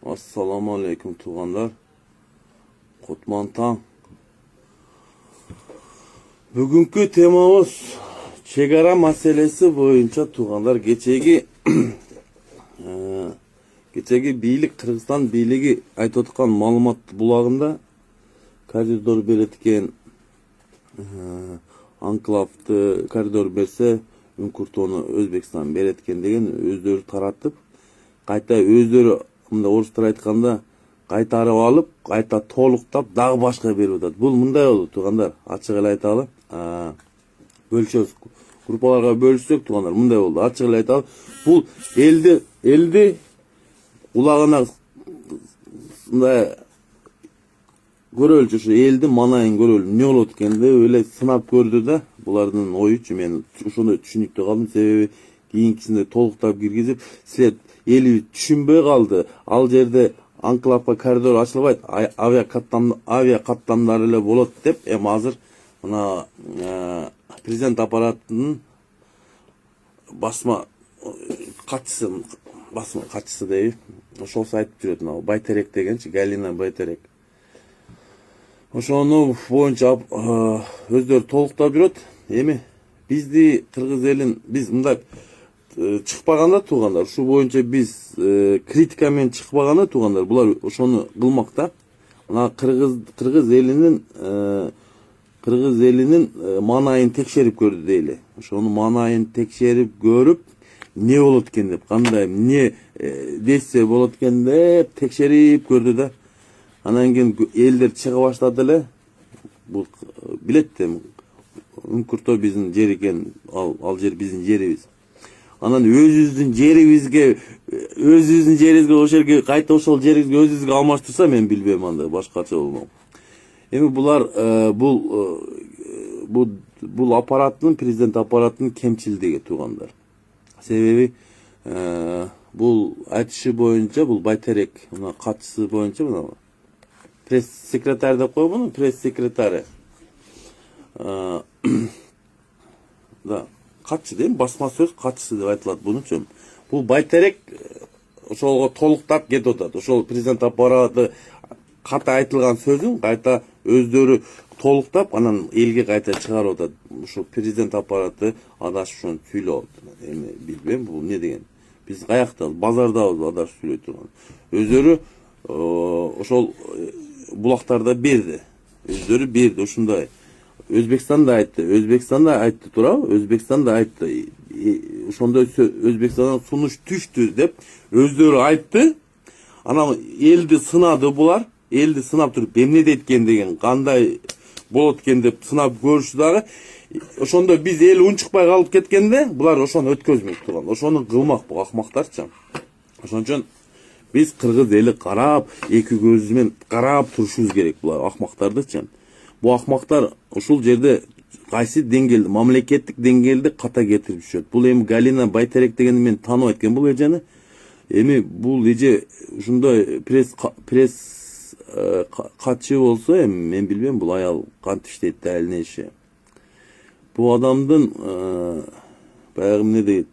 Assalamu alaikum tuğanlar. Kutman taң. Bugünkü temamız çegara meselesi boyunca tuğanlar geçegi biйлик Kırgızstan biyligi айтып отқан маалымат булagында коридор береткен анклавды коридор берсе Үңкүртөөнү Өзбекстан береткен деген өздөрү таратып, кайта өздөрү мында орустар айтканда кайтарып алып, кайта толуктап дагы башка берип атат. Бул мындай болду туугандар, ачык эле айталы. Бөлүшөбүз. Группаларга бөлүшсөк туугандар, мындай болду. Ачык эле айталы. Бул элди улагына мындай көрөлчү, ушу элдин манайын көрөлү. Эмне болот экенде эле сынап көрдү да, булардын оючу. Мен ошондой түшүнүктүү калдым, себеби кийинкисинде толуктап киргизип, силер эли түшүнбөй калды. Ал жерде анклавга коридор ачылбайт, авиа каттамдары эле болот деп, эми азыр мына президент аппаратынын басма катчысы дейби, ошол айтып жүрөт, мына Байтерек дегенчи, Галина Байтерек. Ошону боюнча өздөрү толуктап жүрөт. Эми бизди кыргыз элин биз мындай чыкпаганда туугандар, ушу боюнча биз критика менен чыкпаганда туугандар, булар ошону кылмак да. Мына кыргыз элинин манайын текшерип көрдү дейли. Ошону манайын текшерип көрүп, не болот экен деп, кандай эмне десе болот экен деп текшерип көрдү да. Анан кийин элдер чыга баштады эле. Бул билет да, Үңкүртөө биздин жер экен, ал жер биздин жерибиз. Анан өзүбүздүн жерибизге ошол жерге кайта ошол жерибизге өзүбүзгө алмаштырса, мен билбейм, анда башкача болмок. Эми булар бул аппараттын, президент аппараттын кемчилдиги туугандар. Себеби бул айтышы боюнча, бул Байтерек мына катчысы боюнча, мына пресс-секретарь деп коебу, муну пресс-секретары. Да, катчы дейм, басма сөз катчысы деп айтылат бунучу. Бул Байтерек ошолго толуктап кетип атат. Ошол президент аппараты ката айтылган сөзүн кайта өздөрү толуктап, анан элге кайта чыгарып атат. Ошо президент аппараты адашып ошону сүйлөп атат. Эми билбейм бул эмне деген. Биз каякта базардабыз адашып сүйлөй турган. Өздөрү ошол булактарда берди. Өздөрү берди, ушундай. Өзбекстан да айтты туурабы? Өзбекстан да айтты. Ошондой Өзбекстандан сунуш түштү деп өздөрү айтты. Анан элди сынады булар. Элди сынап туруп эмне дейт экен деген, кандай болот экен деп сынап көрүшү дагы. Ошондо биз эл унчукпай калып кеткенде, булар ошону өткөзмөк турган. Ошону кылмак бу акмактарчы. Ошон үчүн биз кыргыз эли карап, эки көзүмен карап турушубуз керек булар акмактардычы. Бу акмактар ушул жерде кайсы деңгээлде, мамлекеттик деңгээлде ката кетирип жүрөт. Бул эми Галина Байтерек дегенди мен тааныбайт экен бул эжени. Эми бул эже ушундай пресс катчы болсо, эми мен билбейм бул аял кантип иштейт да, эле иши. Бул адамдын баягы эмне дейт,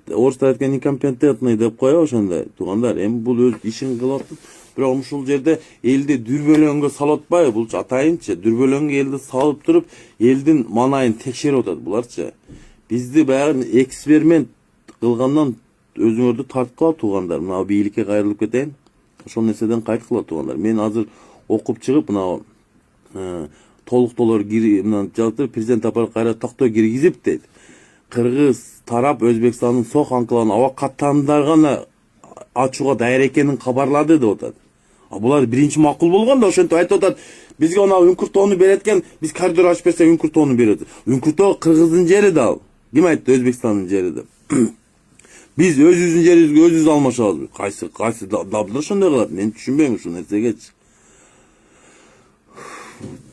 орустар айткан некомпетентный деп коебу ошондой туугандар. Эми бул өз ишин кылып атат. Бирок ушул жерде элди дүрбөлөңгө салып атпайбы? Булчу атайынчы дүрбөлөңгө элди салып туруп, элдин манайын текшерип атат буларчы. Бизди баягы эксперимент кылгандан өзүңөрдү тарткыла туугандар. Мына бийликке кайрылып кетейин. Ошол нерседен кайткыла туугандар. Мен азыр окуп чыгып, мына толуктоолор мына жатып, президент аппарат кайра токтоо киргизип дейт. Кыргыз тарап Өзбекстандын сок анклавын аба каттамдар гана ачууга даяр экенин кабарлады деп атат. Булар биринчи макул болгон да, ошентип айтып атат. Бизге мына Үңкүртөөнү береткен, биз коридор ачып берсек Үңкүртөөнү берет. Үңкүртөө Кыргыздын жери да ал. Ким айтты Өзбекстандын жери деп? Биз өзүбүздүн жерибизге өзүбүз алмашабыз. Кайсы дабдыр ошондой кылат? Мен түшүнбөйм ушул нерсегечи.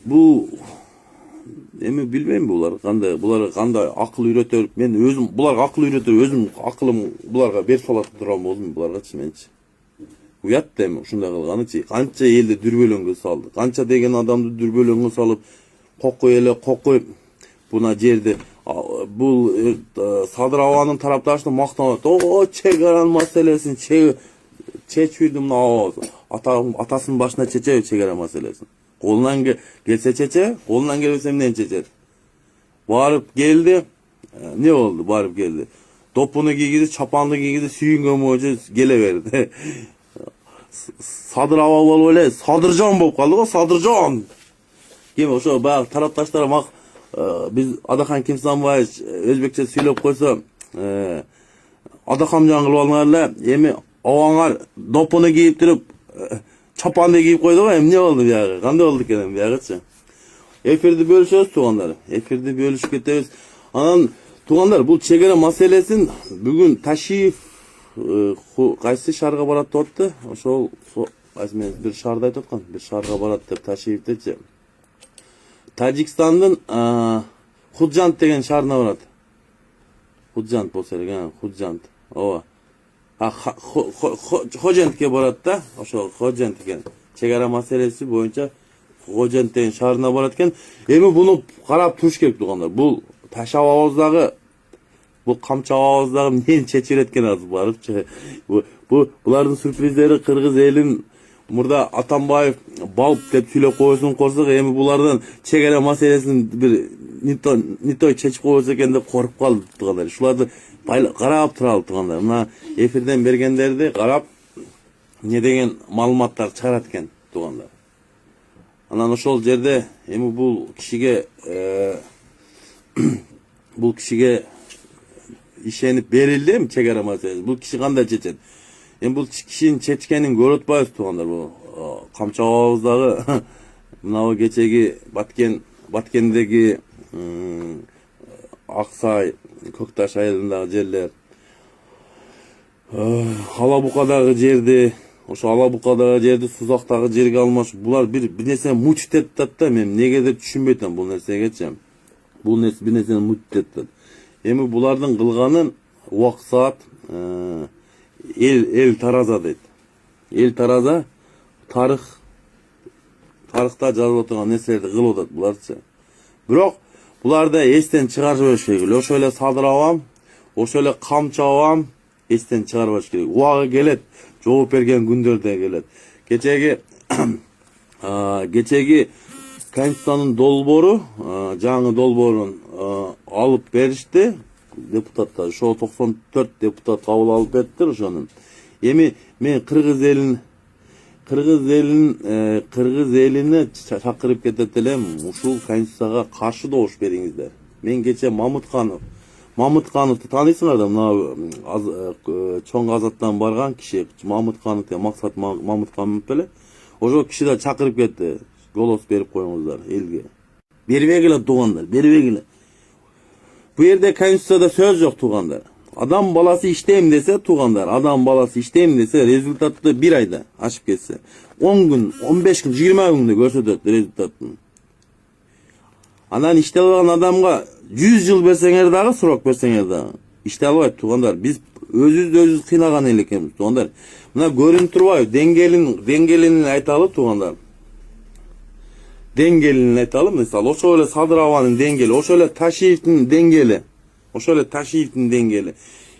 Бул эми билбейм буларга кандай акыл үйрөтөр. Мен өзүм буларга акыл үйрөтөр, өзүм акылым буларга берип салат турам болдум буларгачы менчи. Уят да эми ушундай кылганычы. Канча элди дүрбөлөңгө салды. Канча деген адамды дүрбөлөңгө салып, кокой эле кокой buna жерди бул Садыр Абанын тарапташтары мактанат. О, чегаранын маселесин чечүүдү мына атасынын башына чечеби чегара маселесин. Колунан келсе чече, колунан келбесе эмнени чечет? Барып келди. Не болду? Барып келди. Допуну кийгизи, чапанды кийгизи, сүйүнгөн боюнча келе берди. Садыр Аба болуп эле Садыржан болуп калды го, Садыржан. Ким ошо баягы тарапташтар биз Адахан Кимсанбаевич өзбекче сүйлөп койсо, Адахамжан кылып алыңар эле, эми абаңар допуну кийип туруп, чапанды кийип койду го, эмне болду биягы? Кандай болду экен биягычы? Эфирди бөлүшөбүз туугандар. Эфирди бөлүшүп кетебиз. Анан туугандар, бул чегара маселесин бүгүн Ташиев кайсы шаарга барат деп атты? Ошол мен бир шаарды айтып аткан, бир шаарга барат деп Ташиевдечи. Тажикстандын Худжант деген шаарына барат. Худжант болсо керек, Худжант. Ооба. Хожентке барат да, ошо Хожент экен. Чегара маселеси боюнча Хожент деген шаарына барат экен. Эми буну карап туруш керек туугандар. Бул ташап абаздагы, бул камчап абаздагы эмнени чечип экен азыр барыпчы. Булардын сюрприздери кыргыз элин мурда Атамбаев балп деп сүйлөп койсун корсок, эми булардан чегара маселесин бир никто чечип койбосо экен деп коруп калды туугандар. Ушуларды карап туралы туугандар. Мына эфирден бергендерди карап не деген маалыматтар чыгарат экен туугандар. Анан ошол жерде эми бул кишиге ишенип берилди чегара маселеси. Бул киши кандай чечет? Эми бул кишинин чечкенин көрүп атпайбыз туугандар. Бул камчап абабыздагы мына кечеги Баткендеги Аксай, Көкташ айылындагы жерлер, Алабукадагы жерди, ошо Алабукадагы жерди Сузактагы жерге алмаш. Булар бир нерсени мучит этет да, мен негедир түшүнбөй атам бул нерсегечи. Бул нерсе бир нерсени мучит этет. Эми булардын кылганын убакыт саат эл тараза дейт. Эл тараза тарыхта жазылып турган нерселерди кылып атат буларчы. Бирок буларды эстен чыгарбаш керек. Ошо эле Садыр Абам, ошо эле камчап абам эстен чыгарбаш керек. Убагы келет, жооп берген күндөрдө келет. Кечеги Конституциянын долбоору, жаңы долбоорун алып беришти депутаттар. Ошо 94 депутат кабыл алып бериптир ошону. Эми мен кыргыз элине чакырып кетет элем, ушул конституцияга каршы добуш бериңиздер. Мен кече Мамыткановду таанысыңар да, мына чоң азаттан барган киши Мамытканов деген Максат Мамытканов беле. Ошол киши да чакырып кетти. Голос берип коюңуздар элге. Бербегиле туугандар, бербегиле. Бу жерде конституцияда сөз жок туугандар. Адам баласы иштейм десе туугандар, адам баласы иштейм десе результатты бир айда ашып кетсе, 10 күн, 15 күн, 20 күндө көрсөтөт результатын. Анан иштей албаган адамга 100 жыл берсеңер дагы, срок берсеңер дагы иштей албайт туугандар. Биз өзүбүздү кыйнаган эл экенбиз туугандар. Мына көрүнүп турбайбы? Деңгээлин айталы туугандар. Деңгээлин айталы, мисалы ошо эле Садыр Абанын деңгээли, ошо эле Ташиевдин деңгээли.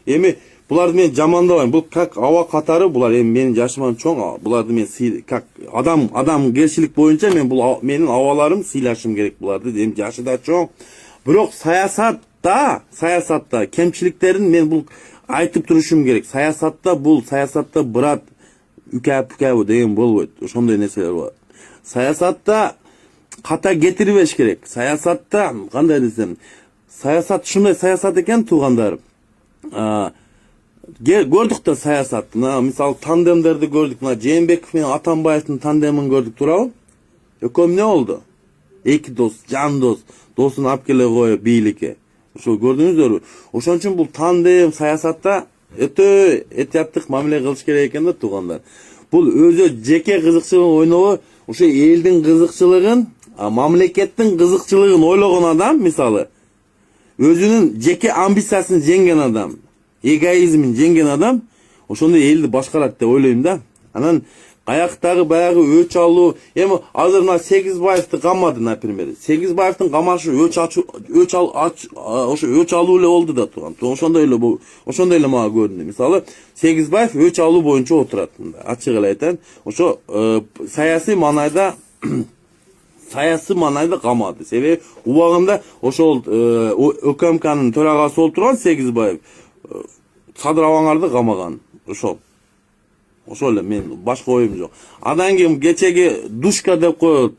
Эми буларды мен жамандабайм. Бул как аба катары, булар эми менин жашыман чоң. Буларды мен как адам керчилик боюнча мен бул менин абаларым сыйлашым керек буларды. Эми жашы да чоң. Бирок саясатта кемчиликтерин мен бул айтып турушум керек. Саясатта брат үкә деген болбойт. Ошондой нерселер бар. Саясатта ката кетирбеш керек. Саясатта кандай десем, саясат шундай саясат экен туугандар. Көрдүк да саясат. Мисалы тандемдерди көрдүк. Жээнбеков менен Атамбаевдин тандемин көрдүк, туурабы? Экөө эмне болду? Эки дос, жан дос, досун алып келе коюп бийликке. Ошо көрдүңүздөрбү? Ошон үчүн бул тандем саясатта өтө этияттык мамиле кылыш керек экен да туугандар. Бул өзү жеке кызыкчылыгын ойнобой, ошо элдин кызыкчылыгын, мамлекеттин кызыкчылыгын ойлогон адам, мисалы өзүнүн жеке амбициясын жеңген адам, эгоизмин жеңген адам, ошондой элди башкарат деп ойлойм да. Анан аяктагы баягы өч алуу эми азыр мына Сегизбаевди камады, например. Сегизбаевдин камашы ошо өч алуу эле болду да турган. Ошондой эле мага көрүндү. Мисалы, Сегизбаев өч алуу боюнча отурат. Ачык эле айтайын. Ошо саясий маанайда камады. Себеби убагында ошол ÖKMKнын төрагасы болуп турган Сегизбаев Садыр Абаңарды камаган. Ошол эле, мен башка оюм жок. Андан кийин кечеги Душка деп коет.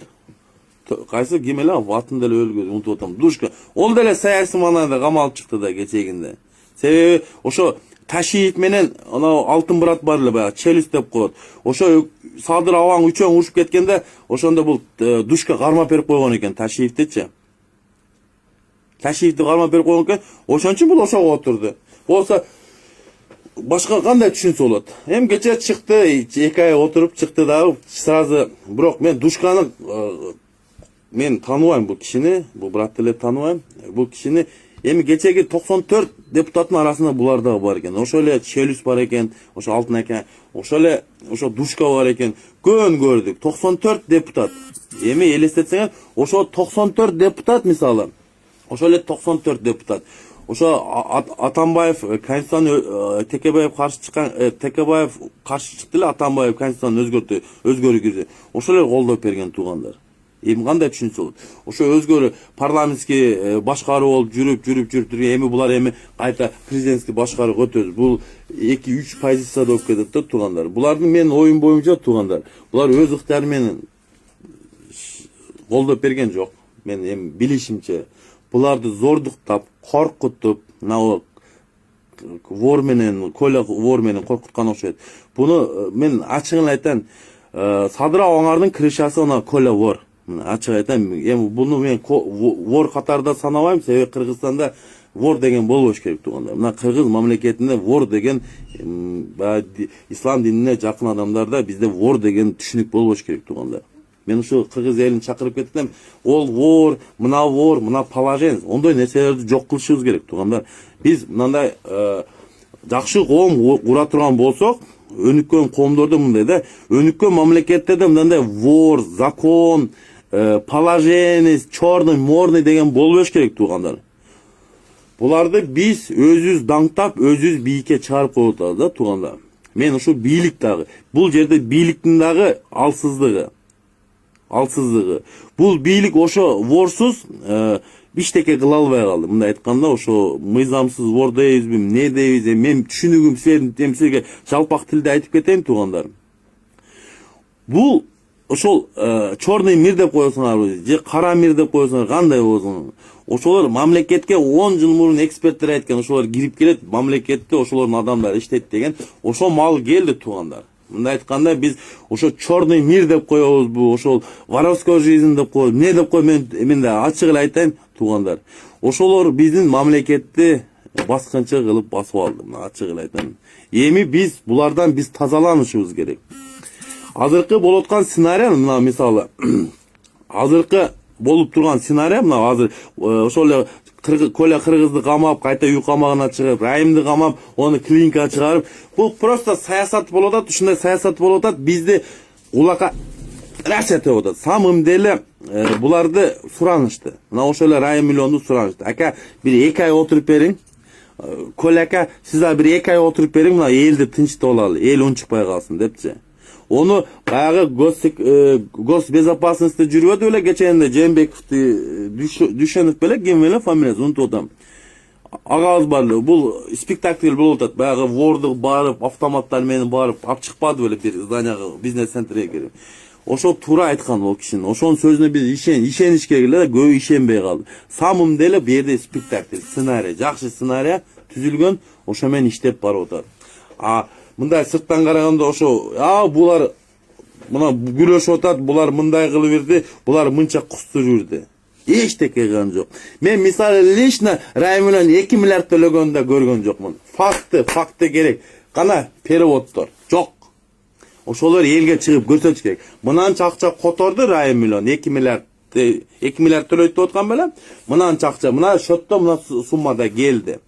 Кайсы ким эле атын деле унутуп атам. Душка. Ол деле саясий маанайда камалып чыкты да кечегинде. Себеби ошо Ташиев менен анау алтын брат бар эле баягы Челюст деп коет. Ошо Садыр Абаң үчөө урушуп кеткенде, ошондо бул Душка кармап берип койгон экен Ташиевтичи. Ташиевди кармап берип койгон экен. Ошон үчүн бул ошого отурду. Болсо башка кандай түшүнсө болот? Эми кече чыкты, 2 ай отуруп чыкты дагы сразу. Бирок мен Душканы мен тааныбайм бул кишини, бул братты эле тааныбайм. Бул кишини эми кечеги 94 депутаттын арасында булар дагы бар экен. Ошо эле Челюс бар экен, ошо Алтын экен, ошо эле Душка бар экен. Көрдүк 94 депутат. Эми элестетсеңер, ошо 94 депутат мисалы. Ошо эле 94 депутат. Ошо Атамбаев Конституцияны Текебаев каршы чыккан, Текебаев каршы чыкты эле, Атамбаев Конституцияны өзгөртү. Ошо эле колдоп берген туугандар. Эми кандай түшүнсө болот? Ошо өзгөрү парламентский башкаруу болуп жүрүп эми булар эми кайта президентский башкаруу көтөрүп, бул 2-3 позицияда болуп кетет да туугандар. Булардын менин оюм боюнча туугандар, булар өз ыктыяры менен колдоп берген жок. Мен эми билишимче буларды зордуктап, коркутуп, мына вор менен, Коля вор менен коркуткан окшойт. Буну мен ачыгын айтайын, Садыр Абаңардын крышасы она Коля вор. Ачык айтайын, эми буну мен вор катарда санабайм, себеби Кыргызстанда вор деген болбош керек туугандар. Мына Кыргыз мамлекетинде вор деген ислам динине жакын адамдарда бизде вор деген түшүнүк болбош керек туугандар. Мен ушу Кыргыз элин чакырып кетсем, ол вор, мына положение, ондой нерселерди жок кылышыбыз керек туугандар. Биз мындай жакшы коом кура турган болсок, өнүккөн коомдордо мындай да, өнүккөн мамлекеттерде мындай вор, закон, положение, черный, морный деген болбош керек туугандар. Буларды биз өзүбүз даңктап, өзүбүз бийикке чыгарып коюп атабыз да туугандар. Мен ушу бийлик дагы, бул жерде бийликтин дагы алсыздыгы. Бул бийлик ошо ворсуз биштеке кыла албай калды. Мындай айтканда, ошо мыйзамсыз вор дейбизби, эмне дейбиз, мен түшүнүгүм силерге жалпак тилде айтып кетейин туугандар. Бул ошол черный мир деп коесуңарбы, же кара мир деп коесуңар, кандай болсун? Ошолор мамлекетке 10 жыл мурун эксперттер айткан, ошолор кирип келет, мамлекетте ошолордун адамдары иштейт деген, ошо мал келди туугандар. Мындай айтканда, биз ошо черный мир деп коебузбу, ошол воровская жизнь деп коебуз, эмне деп коебуз, мен да ачык эле айтайын туугандар. Ошолор биздин мамлекетти баскынчы кылып басып алды, мына ачык эле айтайын. Эми биз булардан тазаланышыбыз керек. Азыркы болуп аткан сценарий, мына мисалы, азыркы болуп турган сценарий, мына азыр ошол эле Коля Кыргызды камап, кайта үй камагына чыгып, Райымды камап, оны клиникага чыгарып, бул просто саясат болуп атат, ушундай саясат болуп атат, бизди улакка расчет этип атат. Самым деле буларды суранышты. Мына ошол эле Райым миллионду суранышты. Ака, бир 2 ай отуруп бериң. Коля ака, сиз да бир 2 ай отуруп бериң, мына элди тынчтып алалы, эл унчукпай калсын депчи. Onu баягы госбезопасностьта жүрбөдү беле кеченде Жээнбековди Дүйшөнов беле ким беле фамилиясы унутуп атам. Агабыз бар эле, бул спектакль болуп атат. Баягы ворду барып, автоматтар менен барып, алып чыкпады беле бир зданияга, бизнес центрге кирип. Ошо туура айткан ол кишинин. Ошонун сөзүнө биз ишениш керек эле, көбү ишенбей калды. Самым деле бу жерде спектакль, сценарий, жакшы сценарий түзүлгөн, ошо менен иштеп барып атат. Мындай сырттан караганда ошо, булар мына күрөшүп атат, булар мындай кылып берди, булар мынча кустур жүрдү. Эчтеке кылган жок. Мен мисалы лично Райым менен 2 миллиард төлөгөндө да көргөн жокмун. Факты керек. Кана переводдор жок. Ошолор элге чыгып көрсөтүш керек. Мынанча акча которду Райым менен 2 миллиард төлөйт деп аткан беле. Мынанча акча, мына счетто мына суммада келди.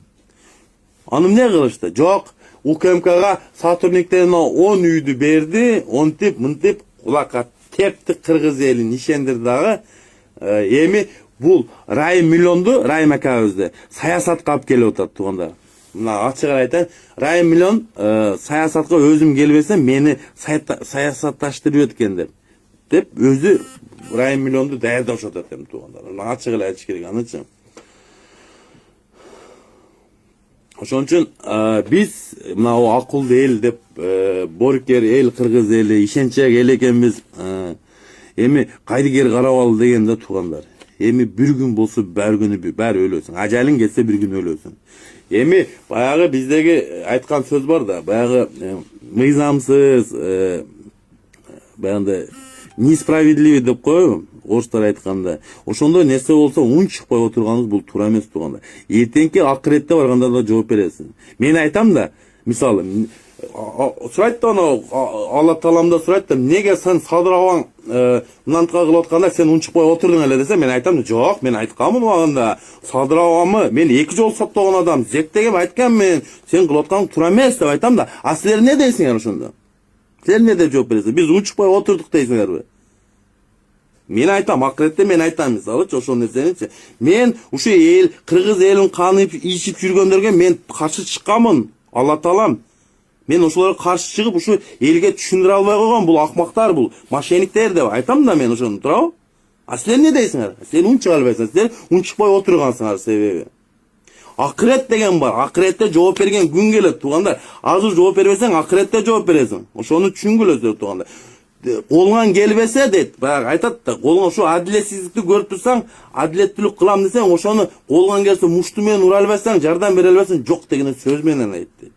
Аны эмне кылышты? Жок. УКМКга Сатурниктерине 10 үйдү берди, онтип, мынтип, кулакка тепти кыргыз элин ишендирди дагы. Эми бул Райым миллионду, Райым акабызды саясатка алып келип атат туугандар. Мына ачыгын айтайын, Райым миллион саясатка өзүм келбесем мени саясатташтырып экен деп өзү Райым миллионду даярдап атат эми туугандар. Ачык эле айтыш керек анычы. Ошон үчүн биз мына акылдуу эл деп боркер эл, кыргыз эли, ишенчек эл экенбиз. Эми кайдыгер карабалы деген да туугандар. Эми бир күн болсо баары күнү баары өлөсүң. Ажалың келсе бир күн өлөсүң. Эми баягы биздеги айткан сөз бар да, баягы мыйзамсыз, баягы несправедливый деп коебу, орустар айтканда. Ошондой нерсе болсо унчукпай отурганыңыз бул туура эмес туугандар. Эртеңки акыретте барганда да жооп бересиң. Мен айтам да, мисалы, сурайт да аны Алла Тааламда сурайт да, неге сен садырабаң мынантка кылып атканда сен унчукпай отурдуң эле десе, мен айтам да, жок, мен айтканмын убагында. Садырабамы мен 2 жол соттогон адам, зектегем айтканмын, сен кылып атканың туура эмес деп айтам да. А силер эмне дейсиңер ошондо? Силер эмне деп жооп бересиңер? Биз унчукпай отурдук дейсиңерби? Мен айтам, акыретте мен айтам, мисалычы, ошол нерсеничи. Мен ушу эл, кыргыз элин канып, ичип жүргөндөргө мен каршы чыкканмын. Алла Таалам. Мен ошолорго каршы чыгып, ушу элге түшүндүрө албай койгон, бул акмактар, бул мошенниктер деп айтам да мен ошону, туурабы? А силер эмне дейсиңер? Силер унчук албайсыңар, силер унчукпай отургансыңар себеби. Акырет деген бар. Акыретте жооп берген күн келет туугандар. Азыр жооп бербесең, акыретте жооп бересиң. Ошону түшүнгүлөсүздөр туугандар. Колуңан келбесе дейт, баягы айтат да, колуңан ушу адилетсиздикти көрүп турсаң, адилеттүүлүк кылам десең, ошону колуңан келсе мушту менен ура албасаң, жардам бере албасаң, жок деген сөз менен айт дейт.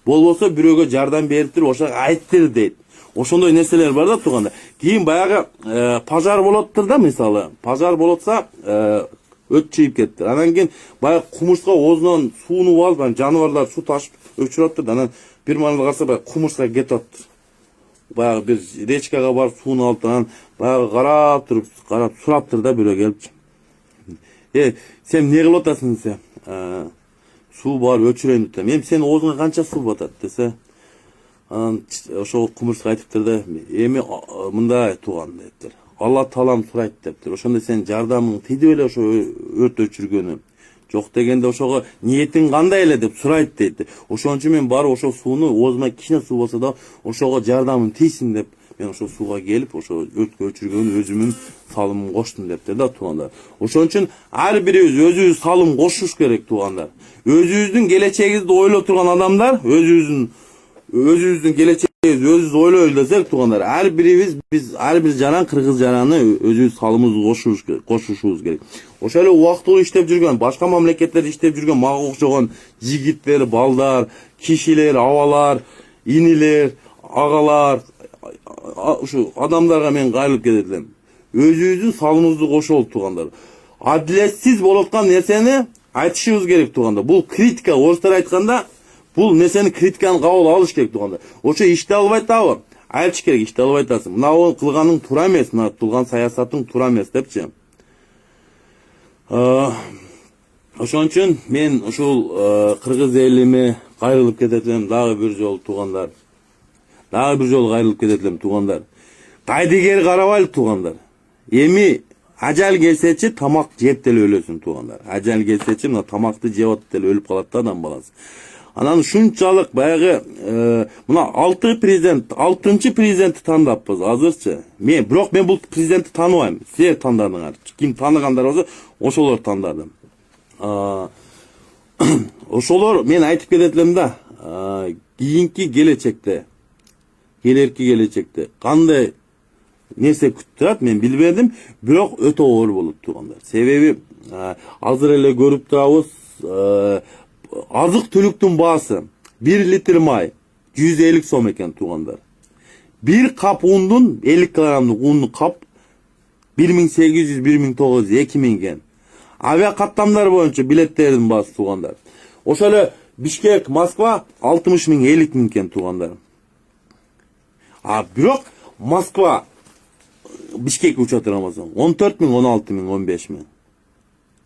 Болбосо бирөөгө жардам берип туруп, ошого айттыр дейт. Ошондой нерселер бар да туугандар. Кийин баягы пожар болоптур да, мисалы, пожар болотса, өт чыйып кетти. Анан кийин баягы кумурска оозунан сууну алып, жаныбарлар суу ташып өчүрөттүр. Анан бир маалда караса баягы кумурска кетип атты. Баягы бир речкага барып сууну алып, анан баягы карап туруп, сураптыр да бирөө келип. Сен эмне кылып атасың десе, суу бар өчүрөйүн деп. Эми сенин оозуңа канча суу батат десе, анан ошол кумурска айтыптыр да, эми мындай тууган дептир. Алла Таалам сурайт дептир. Ошондо сен жардамың тийди эле ошо өрт өчүргөнү. Жок дегенде ошого ниетиң кандай эле деп сурайт дейт. Ошон үчүн мен барып ошол сууну, оозума кичине суу болсо да, ошого жардамым тийсин деп, мен ошол сууга келип, ошо өрткө өчүргөнү өзүмүн салымын коштум дептир да туугандар. Ошон үчүн ар бирибиз өзүбүз салым кошуш керек туугандар. Өзүбүздүн келечегибизди ойлоп турган адамдар, өзүбүздүн келечегибизди өзүбүз ойлойлу десек туугандар, ар бирибиз биз ар бир жаран кыргыз жараны өзүбүз салымыбызды кошушубуз керек. Ошол эле убактылуу иштеп жүргөн, башка мамлекеттерде иштеп жүргөн мага окшогон жигиттер, балдар, кишилер, абалар, инилер, агалар, ушу адамдарга мен кайрылып кетет элем. Өзүбүздүн салымыбызды кошолу туугандар. Адилетсиз болуп аткан нерсени айтышыбыз керек туугандар. Бул критика, орустар айтканда, бул нерсени критиканы кабыл алыш керек туугандар. Ошо иштей албай атабы? Айтыш керек, иштей албай атасың. Мына кылганың туура эмес, мына кылган саясатың туура эмес депчи. Ошон үчүн мен ушул кыргыз элиме кайрылып кетет элем дагы бир жолу туугандар. Дагы бир жолу кайрылып кетет элем туугандар. Кайдыгер карабайлы туугандар. Эми ажал келсечи тамак жеп деле өлөсүң туугандар. Ажал келсечи мына тамакты жеп атып деле өлүп калат да адам баласы. Анан ушунчалык баягы мына 6 президент, 6-чы президентти тандаппыз азырчы. Мен бул президентти тааныбайм. Силер тандадыңар. Ким тааныгандар болсо, ошолор тандады. Ошолор мен айтып кетет элем да, кийинки келечекте кандай нерсе күтүп турат мен билбедим, бирок өтө оор болот туугандар. Себеби азыр эле көрүп турабыз, азык түлүктүн баасы 1 литр май 150 сом экен туугандар. Bir kap undun 50 kilogramlık unlu kap 1800, 1900, 2000 ken. Avia katlamlar boyunca biletlerinin bası tuğanlar. O şöyle Bişkek, Moskva 60 bin, 50 bin ken tuğanlar. Bürok Moskva Bişkek uçatır Ramazan 14 bin, 16 bin, 15 bin.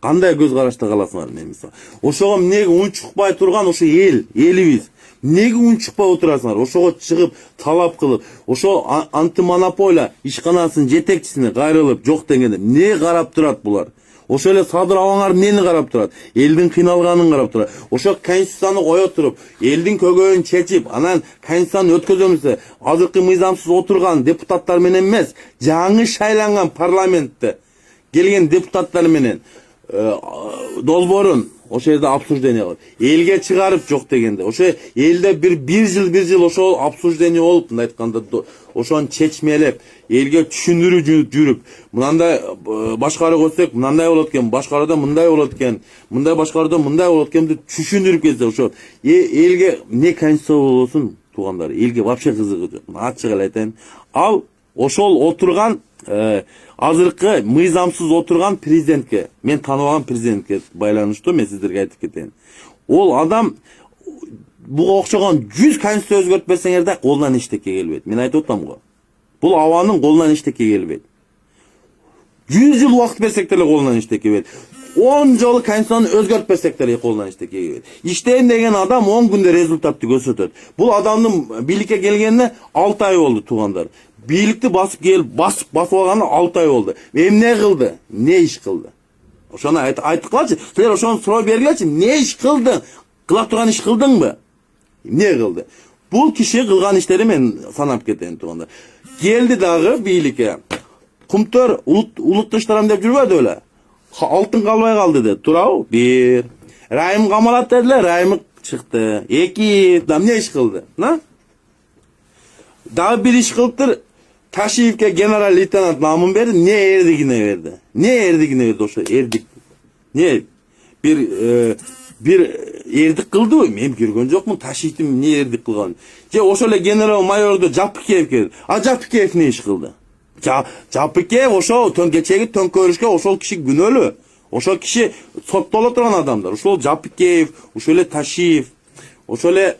Кандай көз карашта каласыңар мен мисалы. Ошого эмнеге үн чыкпай турган ошо элибиз. Эмнеге үн чыкпай отурасыңар? Ошого чыгып талап кылып, ошо антимонополия ишканасынын жетекчисине кайрылып жок дегенде эмне карап турат булар? Ошо эле Садыр Абаңар эмнени карап турат? Элдин кыйналганын карап турат. Ошо конституцияны кое туруп, элдин көгөйүн чечип, анан конституцияны өткөзөмүз. Азыркы мыйзамсыз отурган депутаттар менен эмес, жаңы шайланган парламентте келген депутаттар менен долбоорун ошо жерде обсуждение кылып, элге чыгарып жок дегенде, ошо элде бир жыл ошол обсуждение болуп, мындай айтканда ошону чечмелеп, элге түшүндүрүү жүрүп, мындай башкаруу көрсөк мындай болот экен, башкарууда мындай болот экен, мындай башкарууда мындай болот экен деп түшүндүрүп келсе, ошо элге не конституция болсун туугандар, элге вообще кызыгы жок. Ачык эле айтайын. Ал ошол отурган азыркы мыйзамсыз отурган президентке, мен тааныбаган президентке байланыштуу мен сиздерге айтып кетейин. Ол адам буга окшогон 100 конституция өзгөртпесеңер да колунан эчтеке келбейт. Мен айтып атам го. Бул абанын колунан эчтеке келбейт. 100 жыл убакыт берсек деле колунан эчтеке келбейт. 10 жолу конституцияны өзгөртпесек деле колунан эчтеке келбейт. Иштейм деген адам 10 күндө результатты көрсөтөт. Бул адамдын бийликке келгенине 6 ай болду туугандар. Бийликти басып келип, басып алганы 6 ай болду. Эмне кылды? Не иш кылды? Ошону айтып калчы. Силер ошону суроо бергилечи. Не иш кылдың? Кыла турган иш кылдыңбы? Эмне кылды? Бул киши кылган иштери мен санап кетейин туугандар. Келди дагы бийликке. Кумтөр улутташтарам деп жүрбөдү эле. Алтын калбай калды деп. Туурабы? 1. Райым камалат дедилер, Райым чыкты. 2. Эмне иш кылды? Дагы бир иш кылыптыр. Ташиевке генерал лейтенант намын берди, не эрдигине берди. Не эрдигине берди ошо эрдик. Не бир эрдик кылдыбы? Мен көргөн жокмун Ташиевдин не эрдик кылганын. Же ошо эле генерал майорду Жапыкеев келди. Жапыкеев не иш кылды? Жапыкеев ошо кечеги төңкөрүшкө ошол киши күнөөлүү. Ошол киши соттоло турган адамдар. Ошол Жапыкеев, ошол эле Ташиев, ошол эле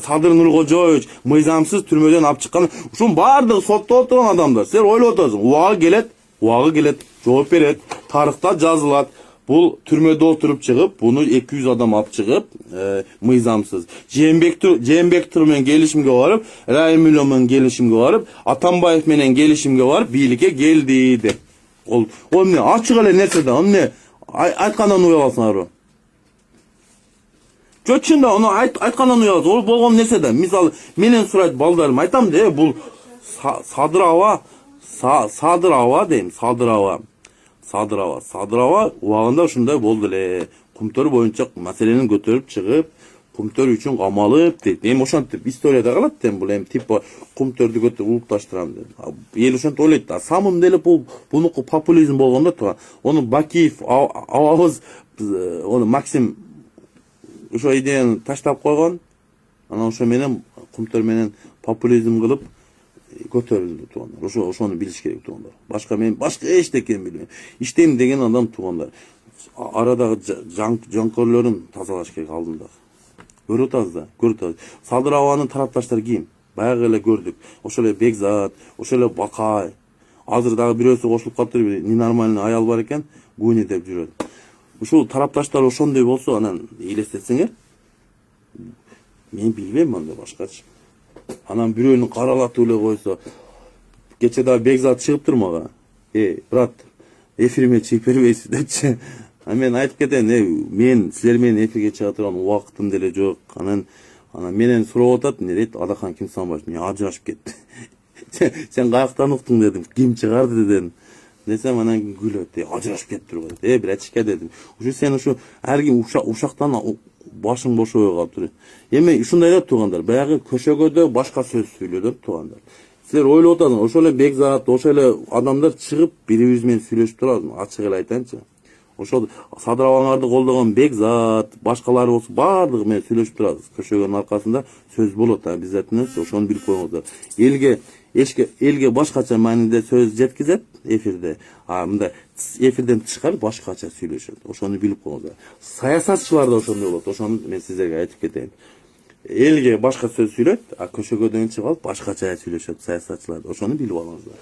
Садыр Нуркожоевич мыйзамсыз түрмөдөн алып чыккан. Ушунун баардыгы соттолуп турган адамдар. Силер ойлоп атасың. Убагы келет, жооп берет, тарыхта жазылат. Бул түрмөдө отуруп чыгып, буну 200 адам алып чыгып, мыйзамсыз. Жээнбек менен келишимге барып, Райым менен келишимге барып, Атамбаев менен келишимге барып, бийликке келди деп. Ол эмне ачык эле нерсе да, эмне айткандан уяласыңарбы? Чөчүндө аны айткандан уяласың. Ол болгон нерсе да. Мисалы, менен сурайт балдарым, айтам да, бул Садыр Аба дейм, Садыр Аба убагында ушундай болду эле. Кумтөр боюнча маселени көтөрүп чыгып, Кумтөр үчүн камалып дейт. Эми ошентип историяда калат дейм, бул эми типа Кумтөрдү көтөрүп улутташтырам дейт. Эл ошентип ойлойт да. Самым деле бул бунуку популизм болгондо турган. Ону Бакиев абабыз, ону Максим ошо идеяны таштап койгон. Анан ошо менен Кумтөр менен популизм кылып көтөрүлдү туугандар. Ошону билиш керек туугандар. Мен башка эчтекени билбейм. Иштейм деген адам туугандар. Арадагы жанкөрлөрүн тазалаш керек алдында. Көрүп атабыз. Садыр Абанын тарапташтары ким? Баягы эле көрдүк. Ошол эле Бекзат, ошол эле Бакай. Азыр дагы бирөөсү кошулуп калыптыр, ненормальный аял бар экен, Гуни деп жүрөт. Ушул тарапташтар ошондой болсо, анан элестетсеңер, мен билбейм анда башкачы. Анан бирөөнү каралатып эле койсо, кече дагы Бекзат чыгыптыр мага. Брат, эфириме чыгып бербейсиз депчи. Мен айтып кетейин, мен силер менен эфирге чыга турган убактым деле жок. Анан менен сурап атат, эмне дейт, Адахан Кимсанбаев, мен ажырашып кетти. Сен каяктан уктуң дедим, ким чыгарды дедим. Десем анан күлөт, ажырашып кетиптир го дейт. Братчика дедим. Ушу сен ушу ар ким ушактан башың бошобой калыптыр. Эми ушундай да туугандар, баягы көшөгөдө башка сөз сүйлөдүп туугандар. Силер ойлоп атасыңар, ошол эле Бекзат, ошол эле адамдар чыгып бирибиз менен сүйлөшүп турабыз, ачык эле айтайынчы. Ошол Садыр Абаңарды колдогон Бекзат, башкалары болсо баардыгы менен сүйлөшүп турабыз. Көшөгөнүн аркасында сөз болот, обязательно, ошону билип коюңуздар. Элге башкача мааниде сөз жеткизет эфирде. Мындай эфирден тышкары башкача сүйлөшөт. Ошону билип коюңуздар. Саясатчылар да ошондой болот. Ошону мен сиздерге айтып кетейин. Элге башка сөз сүйлөт, көшөгөдөн чыгып алып башкача сүйлөшөт саясатчылар. Ошону билип алыңыздар.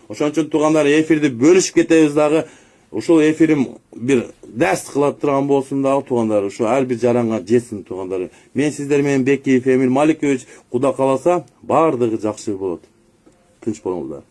Ошон үчүн туугандар, эфирди бөлүшүп кетебиз дагы. ошол эфирим бир дәрс кыла турган болсун дагы туугандар, ошо ар бир жаранга жетсин туугандар. Мен сиздер менен Бекиев Эмиль Маликович, Куда кааласа баардыгы жакшы болот. Тынч болуңуздар.